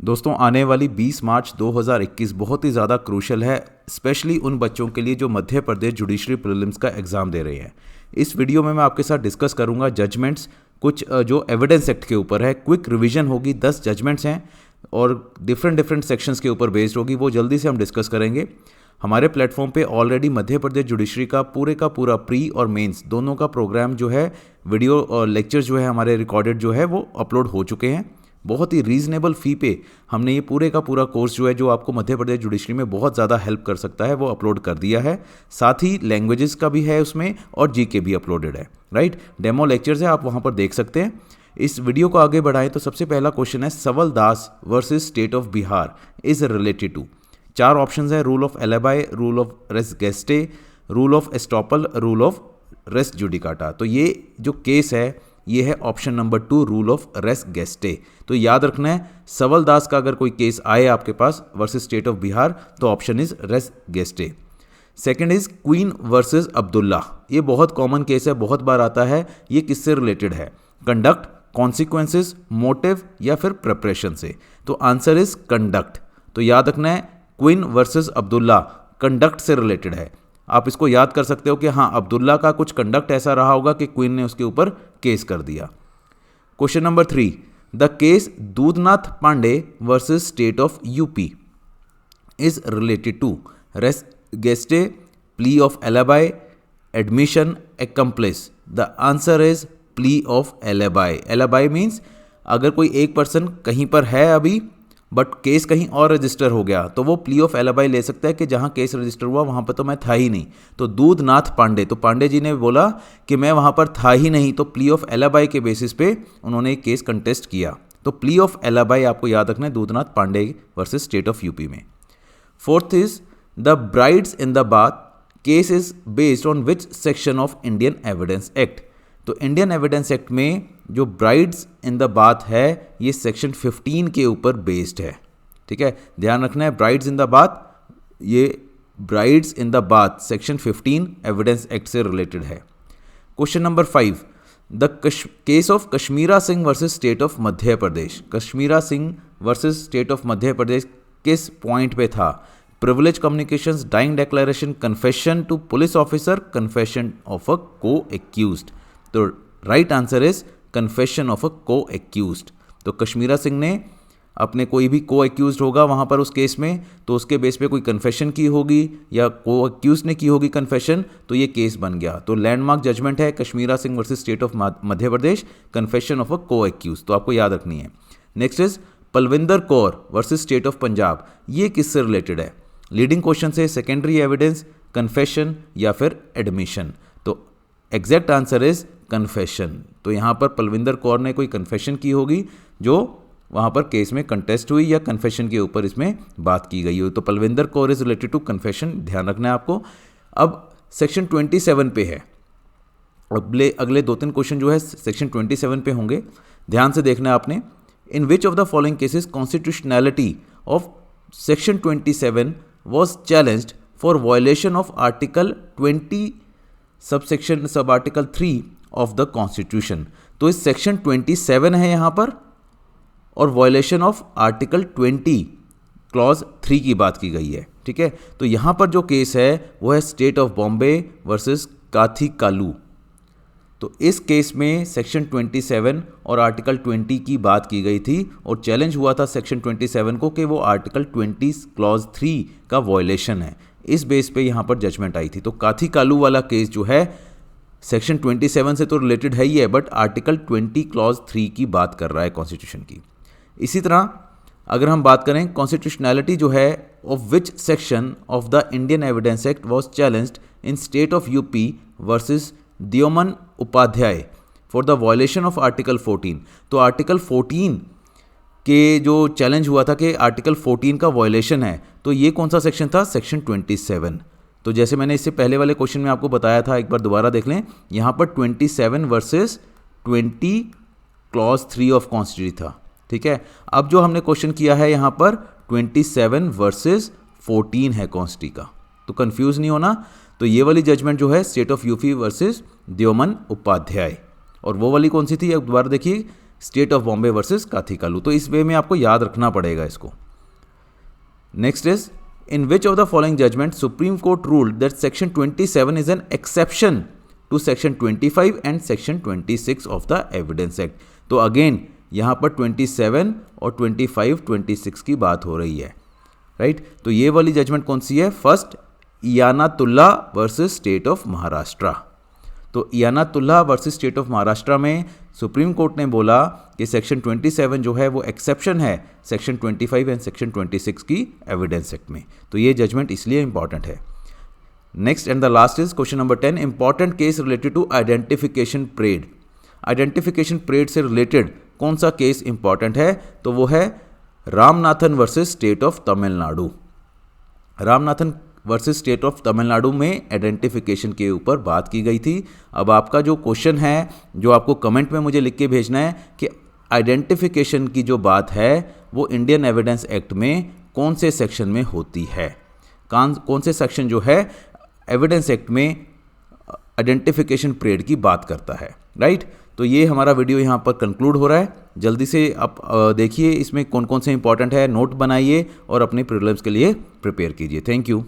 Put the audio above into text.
दोस्तों आने वाली 20 मार्च 2021 बहुत ही ज़्यादा क्रूशल है, स्पेशली उन बच्चों के लिए जो मध्य प्रदेश जुडिशरी प्रीलिम्स का एग्ज़ाम दे रहे हैं। इस वीडियो में मैं आपके साथ डिस्कस करूंगा जजमेंट्स, कुछ जो एविडेंस एक्ट के ऊपर है। क्विक रिवीजन होगी, 10 जजमेंट्स हैं और डिफरेंट सेक्शंस के ऊपर बेस्ड होगी, वो जल्दी से हम डिस्कस करेंगे। हमारे प्लेटफॉर्म पे ऑलरेडी मध्य प्रदेश जुडिशरी का पूरा प्री और मेंस दोनों का प्रोग्राम जो है, वीडियो और लेक्चर्स जो है हमारे रिकॉर्डेड जो है वो अपलोड हो चुके हैं। बहुत ही रीजनेबल फ़ी पे हमने ये पूरे का पूरा कोर्स जो है, जो आपको मध्य प्रदेश जुडिशरी में बहुत ज़्यादा हेल्प कर सकता है, वो अपलोड कर दिया है। साथ ही लैंग्वेजेस का भी है उसमें और जीके भी अपलोडेड है, राइट। डेमो लेक्चर्स है, आप वहाँ पर देख सकते हैं। इस वीडियो को आगे बढ़ाएं तो सबसे पहला क्वेश्चन है, Sawal Das versus state of Bihar is related to. 4 options है, rule of alibi, rule of res gestae, rule of estoppel, rule of res judicata. तो ये जो केस है ये है option number 2, rule of res gestae. तो याद रखना है, सवल दास का अगर कोई केस आए आपके पास वर्सेस स्टेट ऑफ बिहार तो option is res gestae. Second is Queen versus Abdullah. ये बहुत कॉमन केस है, बहुत बार आता है। ये किससे रिलेटेड है? कंडक्ट, कॉन्सिक्वेंसेस, मोटिव या फिर प्रिपरेशन से। तो आंसर इज कंडक्ट। तो याद रखना है, क्वीन वर्सेस अब्दुल्ला कंडक्ट से रिलेटेड है। आप इसको याद कर सकते हो कि हाँ, अब्दुल्ला का कुछ कंडक्ट ऐसा रहा होगा कि क्वीन ने उसके ऊपर केस कर दिया। Question number 3, the case Dudhnath Pandey versus state of UP is related to res gestae, plea of alibi, admission, accomplice. The answer is plea of alibi. Alibi means अगर कोई एक पर्सन कहीं पर है अभी बट केस कहीं और रजिस्टर हो गया तो वो प्ली ऑफ एलेबाई ले सकता है कि जहां केस रजिस्टर हुआ वहां पर तो मैं था ही नहीं। तो दूधनाथ पांडे, तो पांडे जी ने बोला कि मैं वहां पर था ही नहीं, तो प्ली ऑफ एलेबाई के बेसिस पे उन्होंने एक केस कंटेस्ट किया। तो प्ली ऑफ एलेबाई आपको याद रखना है, Dudhnath Pandey versus state of UP में। Fourth is the brides in the bath case is based on which section of Indian evidence act. तो इंडियन एविडेंस एक्ट में जो ब्राइड्स इन द बाथ है ये सेक्शन 15 के ऊपर बेस्ड है, ठीक है। ध्यान रखना है, ब्राइड्स इन द बाथ, ये brides in the bath section 15 evidence act से रिलेटेड है। Question number 5, the case of Kashmira Singh versus state of Madhya Pradesh. Kashmira Singh versus state of Madhya Pradesh किस पॉइंट पे था? Privilege communications, dying declaration, confession to police officer, confession of a co accused. तो right answer is confession of a co accused. तो कश्मीरा सिंह ने अपने कोई भी को एक्यूज्ड होगा वहां पर उस केस में, तो उसके बेस पे कोई कन्फेशन की होगी या को एक्यूज्ड ने की होगी कन्फेशन, तो ये केस बन गया। तो लैंडमार्क जजमेंट है Kashmira Singh versus state of Madhya Pradesh, confession of a co accused. तो आपको याद रखनी है। Next is Palvinder Kaur versus state of Punjab. ये किससे रिलेटेड है? लीडिंग क्वेश्चन से, सेकेंडरी एविडेंस, कन्फेशन या फिर एडमिशन। तो एग्जैक्ट आंसर इज कन्फेशन। तो यहाँ पर पलविंदर कौर ने कोई कन्फेशन की होगी जो वहाँ पर केस में कंटेस्ट हुई या कन्फेशन के ऊपर इसमें बात की गई हो। तो Palvinder Kaur is related to confession, ध्यान रखना है आपको। अब सेक्शन 27 पे है, अगले 2-3 क्वेश्चन जो है सेक्शन 27 पे होंगे, ध्यान से देखना है आपने। In which of the following cases constitutionality of section 27 was challenged for violation of article 20 subsection sub article 3 of the constitution. तो इस सेक्शन 27 है यहां पर और वायलेशन ऑफ आर्टिकल 20 क्लॉज 3 की बात की गई है, ठीक है। तो यहां पर जो केस है वो है स्टेट ऑफ बॉम्बे वर्सेस काथी कालू। तो इस केस में सेक्शन 27 और आर्टिकल 20 की बात की गई थी और चैलेंज हुआ था सेक्शन 27 को कि वो आर्टिकल 20 क्लॉज 3 का वायलेशन है। इस बेस पे यहाँ पर जजमेंट आई थी। तो काथी कालू वाला केस जो है सेक्शन 27 से तो रिलेटेड है ही है, बट आर्टिकल 20 क्लॉज 3 की बात कर रहा है कॉन्स्टिट्यूशन की। इसी तरह अगर हम बात करें कॉन्स्टिट्यूशनैलिटी जो है of which section of the Indian evidence act was challenged in state of UP versus Deoman Upadhyay for the violation of article 14। तो आर्टिकल 14 के जो चैलेंज हुआ था कि आर्टिकल 14 का वायलेशन है, तो ये कौन सा सेक्शन था? सेक्शन 27। तो जैसे मैंने इससे पहले वाले क्वेश्चन में आपको बताया था, एक बार दोबारा देख लें, यहाँ पर 27 वर्सेस 20 क्लॉज 3 ऑफ कॉन्स्टिट्यूशन था, ठीक है। अब जो हमने क्वेश्चन किया है यहाँ पर 27 वर्सेस 14 है कॉन्स्टिट्यूशन का, तो कंफ्यूज नहीं होना। तो ये वाली जजमेंट जो है state of UP versus Deoman Upadhyay, और वो वाली कौन सी थी? अब दोबारा देखिए, state of Bombay versus Kathi Kalu. तो इस वे में आपको याद रखना पड़ेगा इसको। Next is, in which of the following judgement supreme court ruled that section 27 is an exception to section 25 and section 26 of the evidence act. तो अगेन यहाँ पर 27 और 25, 26 की बात हो रही है, राइट। तो ये वाली जजमेंट कौन सी है? First, Inayatullah versus state of Maharashtra. तो Inayatullah versus state of Maharashtra में सुप्रीम कोर्ट ने बोला कि सेक्शन 27 जो है वो एक्सेप्शन है सेक्शन 25 एंड सेक्शन 26 की एविडेंस एक्ट में। तो ये जजमेंट इसलिए इंपॉर्टेंट है। Next and the last is question number 10, important case related to identification parade. Identification parade से रिलेटेड कौन सा केस इंपॉर्टेंट है? तो वो है Ramanathan versus state of Tamil Nadu. Ramanathan versus state of Tamil Nadu में आइडेंटिफिकेशन के ऊपर बात की गई थी। अब आपका जो क्वेश्चन है, जो आपको कमेंट में मुझे लिख के भेजना है कि आइडेंटिफिकेशन की जो बात है वो इंडियन एविडेंस एक्ट में कौन से सेक्शन में होती है, कौन से सेक्शन जो है एविडेंस एक्ट में आइडेंटिफिकेशन परेड की बात करता है, राइट। तो ये हमारा वीडियो यहाँ पर कंक्लूड हो रहा है। जल्दी से आप देखिए इसमें कौन कौन से इंपॉर्टेंट है, नोट बनाइए और अपने प्रीलिम्स के लिए प्रिपेयर कीजिए। Thank you.